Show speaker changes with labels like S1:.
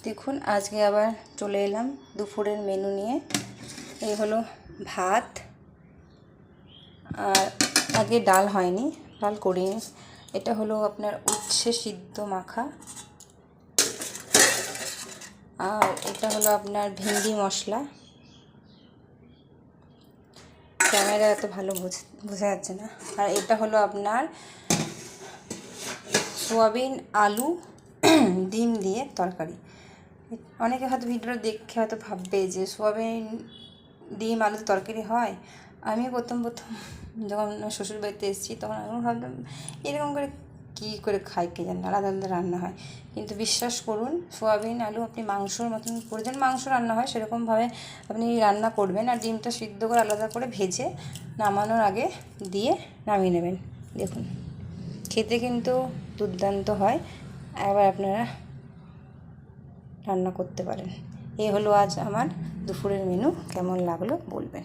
S1: দেখুন আজকে আবার চলে এলাম দুপুরের মেনু নিয়ে। এই হলো ভাত, আর আজকে ডাল হয়নি, ডাল করিনি। এটা হলো আপনার উচ্ছে সিদ্ধ মাখা, আর এটা হলো আপনার ভেন্ডি মশলা। ক্যামেরা এত ভালো বোঝা যাচ্ছে না। আর এটা হলো আপনার সোয়াবিন আলু ডিম দিয়ে তরকারি। অনেকে হয়তো ভিডিওটা দেখে হয়তো ভাববে যে সোয়াবিন ডিম আলু তরকারি হয়। আমি প্রথম যখন শ্বশুরবাড়িতে এসেছি তখন আমি ভাবলাম এরকম করে কী করে খাই কে জানে, আলাদা আলাদা রান্না হয়। কিন্তু বিশ্বাস করুন, সোয়াবিন আলু আপনি মাংসর মতন করে যেন মাংস রান্না হয় সেরকমভাবে আপনি রান্না করবেন, আর ডিমটা সিদ্ধ করে আলাদা করে ভেজে নামানোর আগে দিয়ে নামিয়ে নেবেন। দেখুন খেতে কিন্তু দুর্দান্ত হয়, এবার আপনারা রান্না করতে পারেন। এই হলো আজ আমার দুপুরের মেনু। কেমন লাগলো বলবেন।